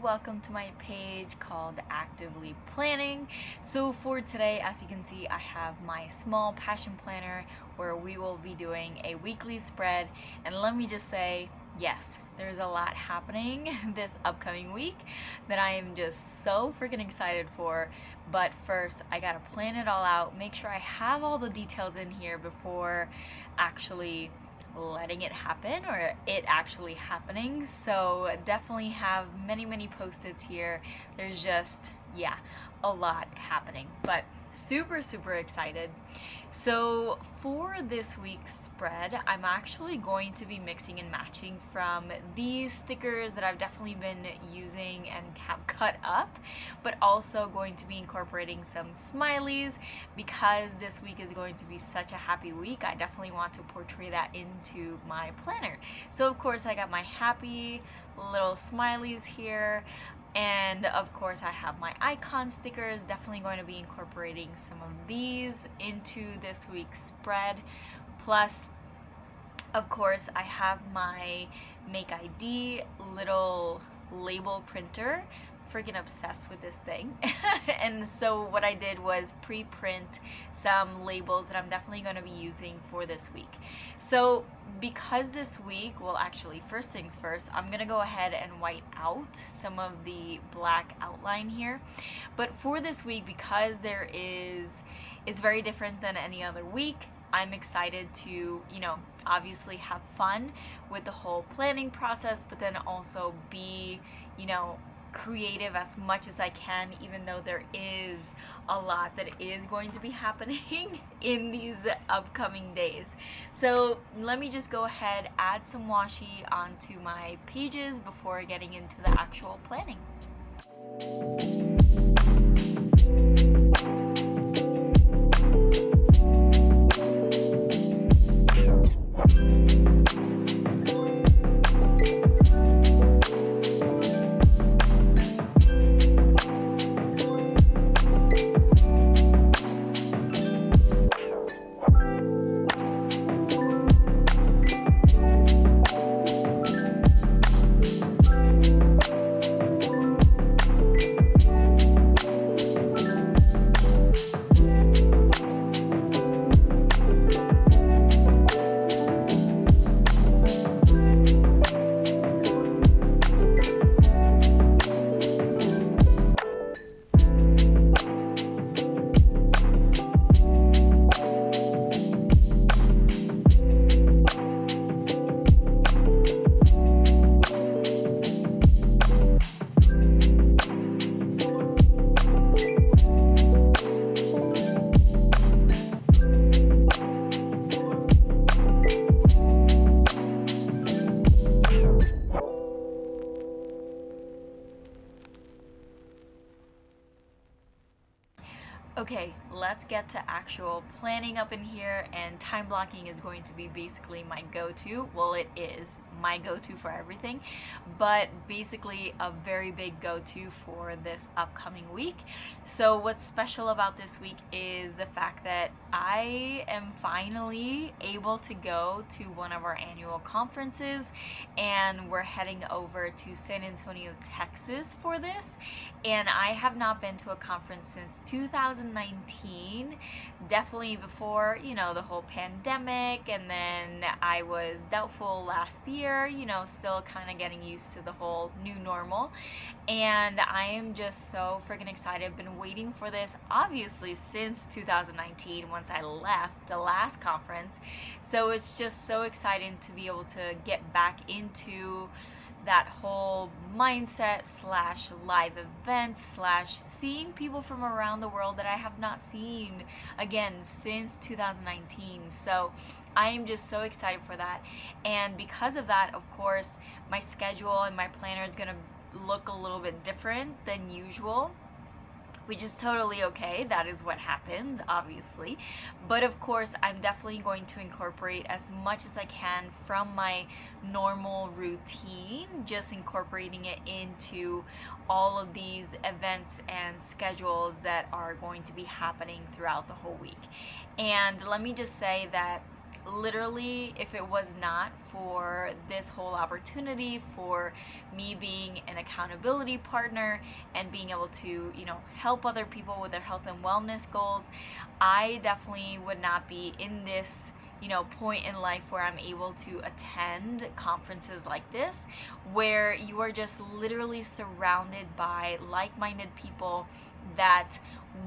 welcome to my page called Actively Planning. So for today, as you can see, I have my small passion planner where we will be doing a weekly spread, and let me just say, yes, there's a lot happening this upcoming week that I am just so freaking excited for. But first, I gotta plan it all out, make sure I have all the details in here before actually letting it happen or it actually happening. So definitely have many post-its here. There's just, yeah, a lot happening, but super excited. So for this week's spread, I'm actually going to be mixing and matching from these stickers that I've definitely been using and have cut up, but also going to be incorporating some smileys because this week is going to be such a happy week. I definitely want to portray that into my planner. So of course I got my happy little smileys here. And of course I have my icon stickers, definitely going to be incorporating some of these into this week's spread. Plus, of course, I have my Make ID little label printer. Freaking obsessed with this thing. And so what I did was pre-print some labels that I'm definitely going to be using for this week. So because this week, well actually first things first, I'm going to go ahead and white out some of the black outline here. But for this week, because it's very different than any other week, I'm excited to, obviously have fun with the whole planning process, but then also be, creative as much as I can, even though there is a lot that is going to be happening in these upcoming days. So let me just go ahead, add some washi onto my pages before getting into the actual planning. Okay, let's get to actual planning up in here, and time blocking is going to be basically my go-to. Well, it is my go-to for everything, but basically a very big go-to for this upcoming week. So what's special about this week is the fact that I am finally able to go to one of our annual conferences, and we're heading over to San Antonio, Texas for this. And I have not been to a conference since 2019, definitely before, the whole pandemic, and then I was doubtful last year, still kind of getting used to the whole new normal. And I am just so freaking excited. I've been waiting for this, obviously, since 2019, once I left the last conference. So it's just so exciting to be able to get back into that whole mindset slash live event slash seeing people from around the world that I have not seen again since 2019. So I am just so excited for that. And because of that, of course, my schedule and my planner is going to look a little bit different than usual, which is totally okay. That is what happens, obviously. But of course, I'm definitely going to incorporate as much as I can from my normal routine, just incorporating it into all of these events and schedules that are going to be happening throughout the whole week. And let me just say that literally, if it was not for this whole opportunity, for me being an accountability partner and being able to, help other people with their health and wellness goals, I definitely would not be in this point in life where I'm able to attend conferences like this, where you are just literally surrounded by like-minded people that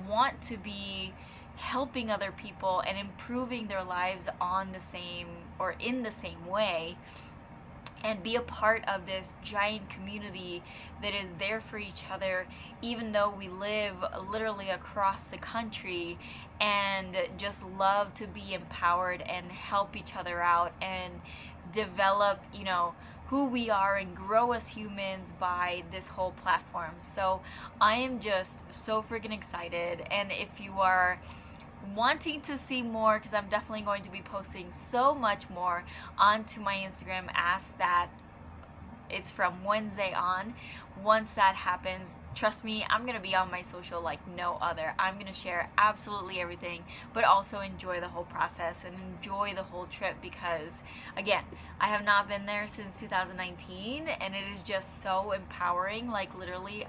want to be helping other people and improving their lives on the same or in the same way, and be a part of this giant community that is there for each other, even though we live literally across the country, and just love to be empowered and help each other out and develop, who we are and grow as humans by this whole platform. So I am just so freaking excited. And if you are wanting to see more, because I'm definitely going to be posting so much more onto my Instagram as that it's from Wednesday on. Once that happens, trust me, I'm gonna be on my social like no other. I'm gonna share absolutely everything, but also enjoy the whole process and enjoy the whole trip, because again, I have not been there since 2019, and it is just so empowering. Like literally,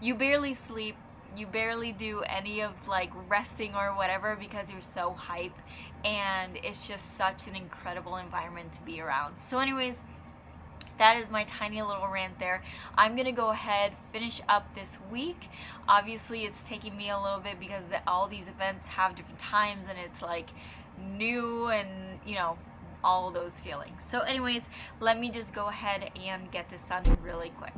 you barely sleep, you barely do any of like resting or whatever, because you're so hype, and it's just such an incredible environment to be around. So anyways, that is my tiny little rant there. I'm gonna go ahead, finish up this week. Obviously it's taking me a little bit because all these events have different times, and it's like new and all those feelings. So anyways, let me just go ahead and get this done really quick.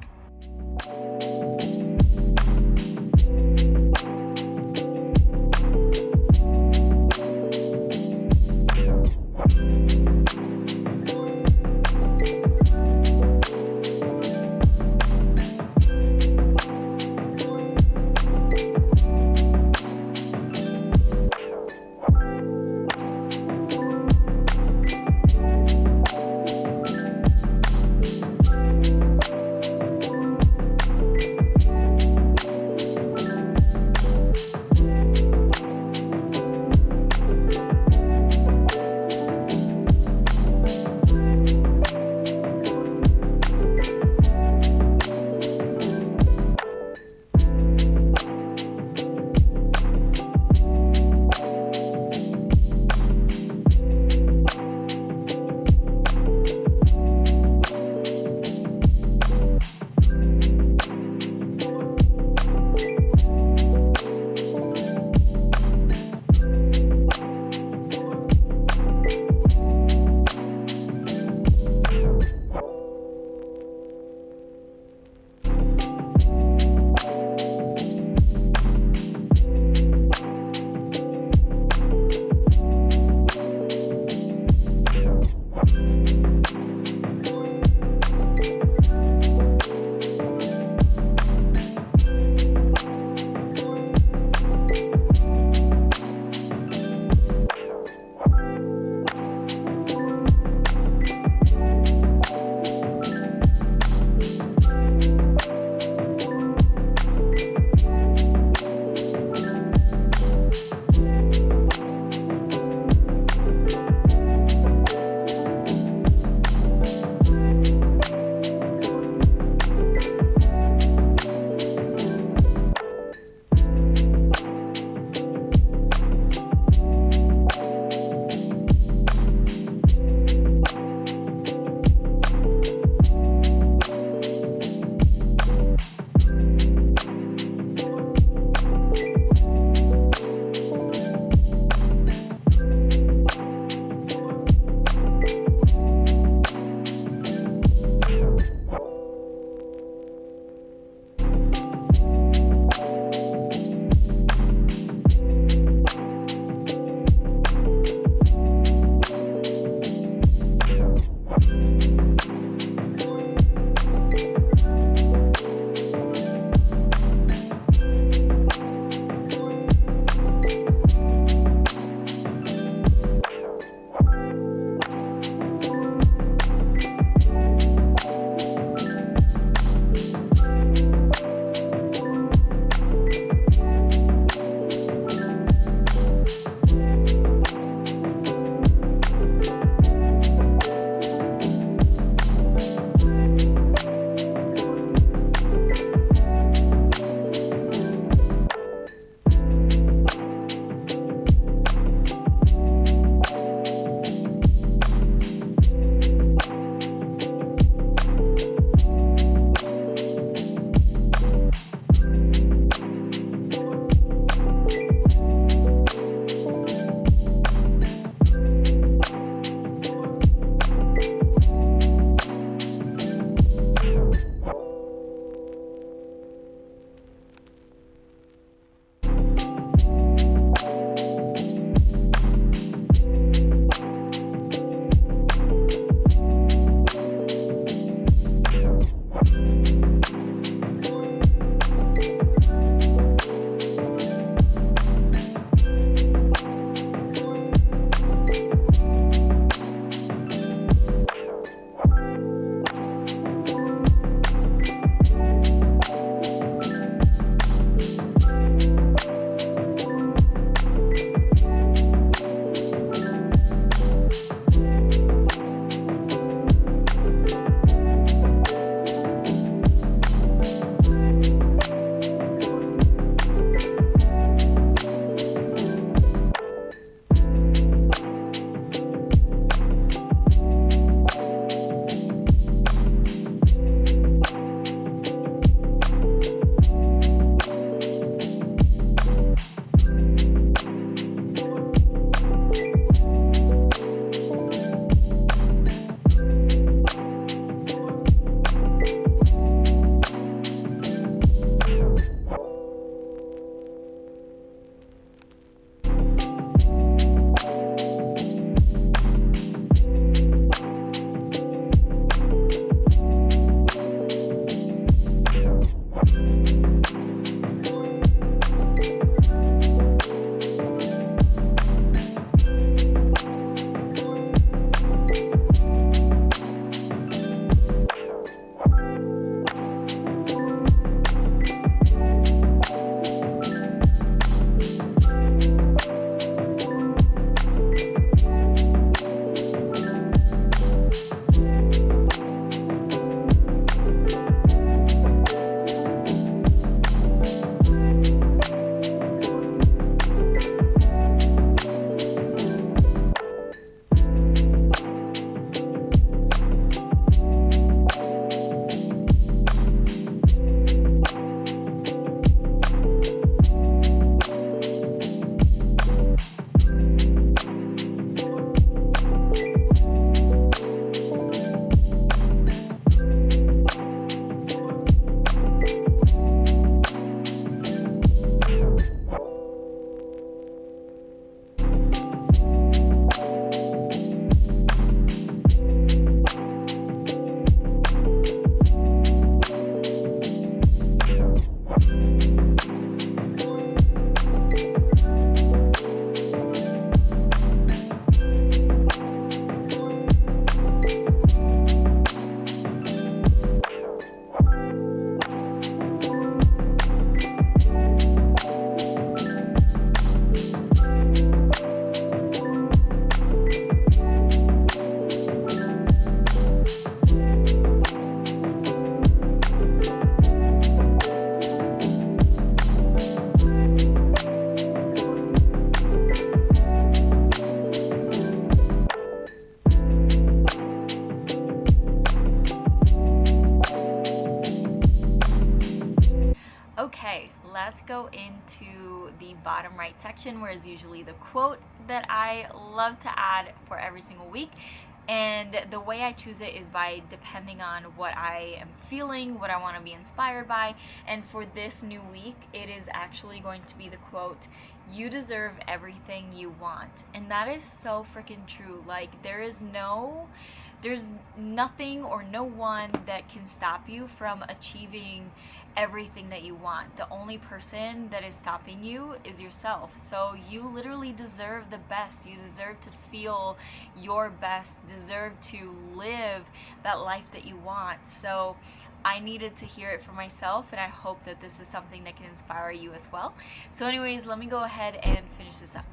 let's go into the bottom right section, where is usually the quote that I love to add for every single week. And the way I choose it is by depending on what I am feeling, what I want to be inspired by. And for this new week, it is actually going to be the quote, "You deserve everything you want." And that is so freaking true. Like, there's nothing or no one that can stop you from achieving everything that you want. The only person that is stopping you is yourself. So you literally deserve the best. You deserve to feel your best, deserve to live that life that you want. So I needed to hear it for myself, and I hope that this is something that can inspire you as well. So anyways, let me go ahead and finish this up.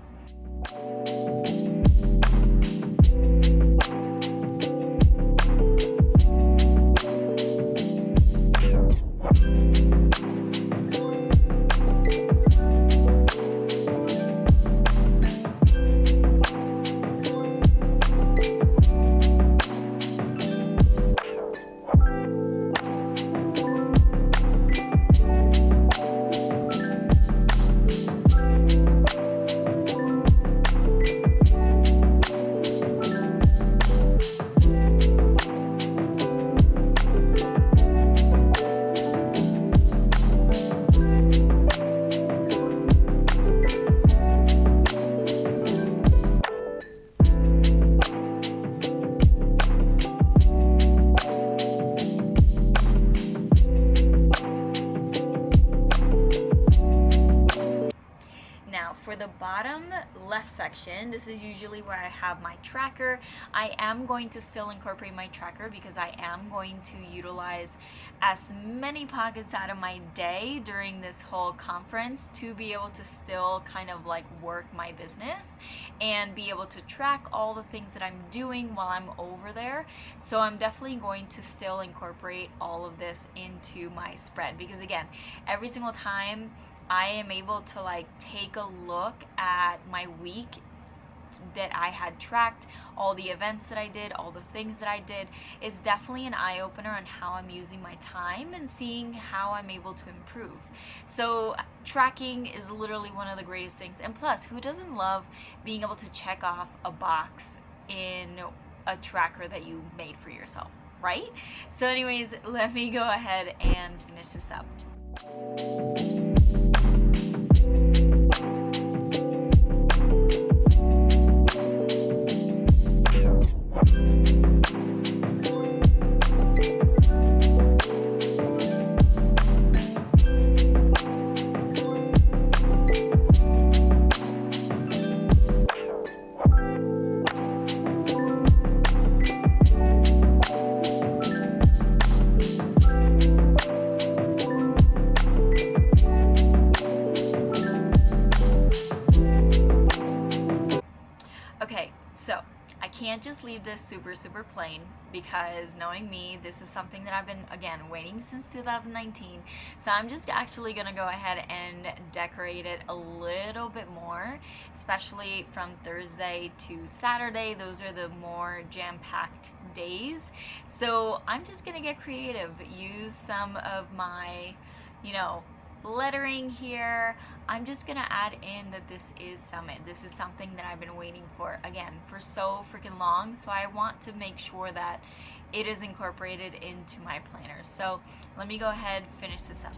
For the bottom left section, this is usually where I have my tracker. I am going to still incorporate my tracker because I am going to utilize as many pockets out of my day during this whole conference to be able to still kind of like work my business and be able to track all the things that I'm doing while I'm over there. So I'm definitely going to still incorporate all of this into my spread, because again, every single time I am able to like take a look at my week that I had tracked, all the events that I did, all the things that I did, is definitely an eye-opener on how I'm using my time and seeing how I'm able to improve. So tracking is literally one of the greatest things. And plus, who doesn't love being able to check off a box in a tracker that you made for yourself, right? So anyways, let me go ahead and finish this up. Okay, so I can't just leave this super plain, because knowing me, this is something that I've been, again, waiting since 2019. So I'm just actually gonna go ahead and decorate it a little bit more, especially from Thursday to Saturday. Those are the more jam-packed days. So I'm just gonna get creative, use some of my, lettering here. I'm just gonna add in that this is Summit. This is something that I've been waiting for, again, for so freaking long. So I want to make sure that it is incorporated into my planners. So let me go ahead, finish this up.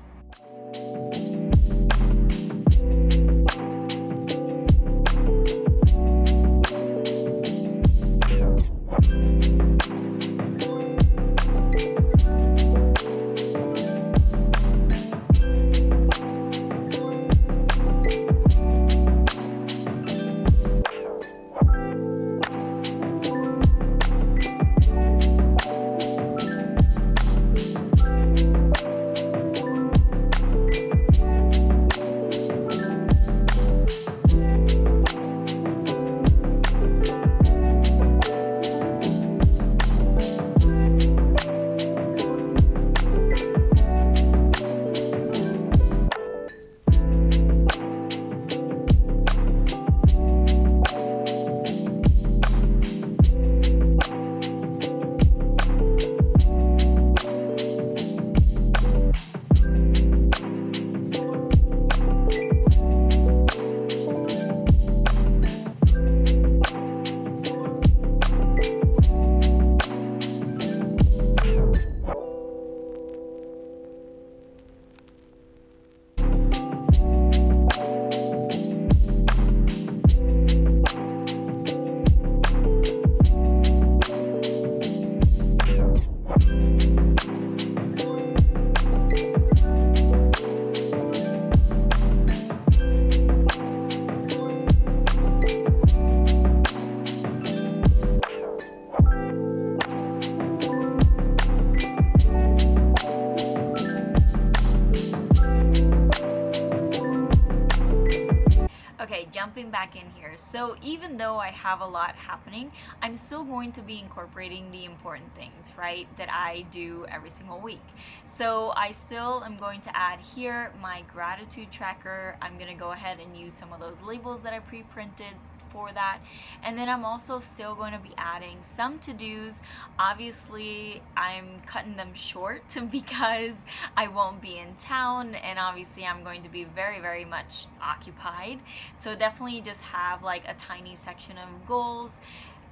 jumping back in here. So even though I have a lot happening, I'm still going to be incorporating the important things, right, that I do every single week. So I still am going to add here my gratitude tracker. I'm going to go ahead and use some of those labels that I pre-printed for that. And then I'm also still going to be adding some to-dos. Obviously I'm cutting them short because I won't be in town, and obviously I'm going to be very much occupied, so definitely just have like a tiny section of goals,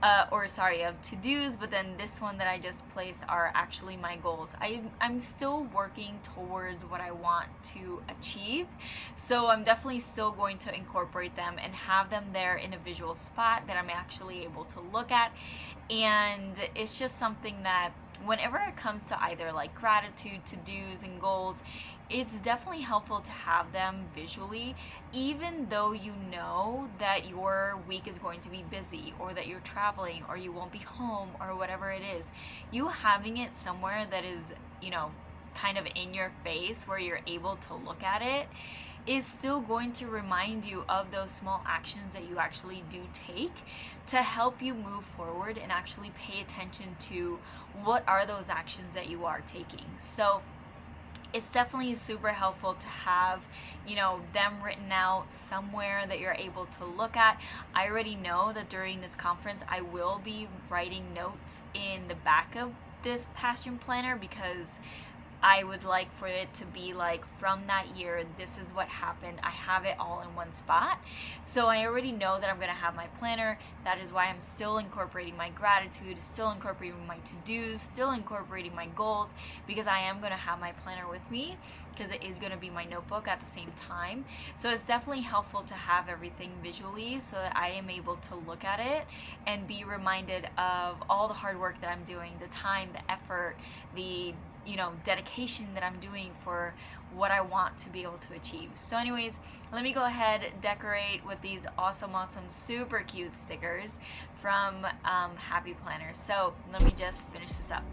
of to-dos, but then this one that I just placed are actually my goals. I'm still working towards what I want to achieve, so I'm definitely still going to incorporate them and have them there in a visual spot that I'm actually able to look at. And it's just something that whenever it comes to either like gratitude, to-dos, and goals, it's definitely helpful to have them visually, even though you know that your week is going to be busy, or that you're traveling, or you won't be home, or whatever it is. You having it somewhere that is, you know, kind of in your face where you're able to look at it is still going to remind you of those small actions that you actually do take to help you move forward and actually pay attention to what are those actions that you are taking. So it's definitely super helpful to have, you know, them written out somewhere that you're able to look at. I already know that during this conference I will be writing notes in the back of this passion planner, because I would like for it to be like, from that year, this is what happened. I have it all in one spot. So I already know that I'm going to have my planner. That is why I'm still incorporating my gratitude, still incorporating my to-dos, still incorporating my goals, because I am going to have my planner with me, because it is going to be my notebook at the same time. So it's definitely helpful to have everything visually so that I am able to look at it and be reminded of all the hard work that I'm doing, the time, the effort, the dedication that I'm doing for what I want to be able to achieve. So anyways, let me go ahead, decorate with these awesome, super cute stickers from Happy Planners. So let me just finish this up.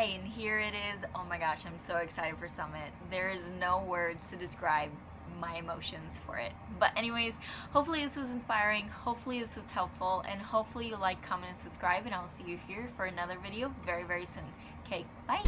day, and here it is. Oh my gosh, I'm so excited for Summit. There is no words to describe my emotions for it. But anyways, hopefully this was inspiring, hopefully this was helpful, and hopefully you like, comment, and subscribe, and I'll see you here for another video very, very soon. Okay, bye!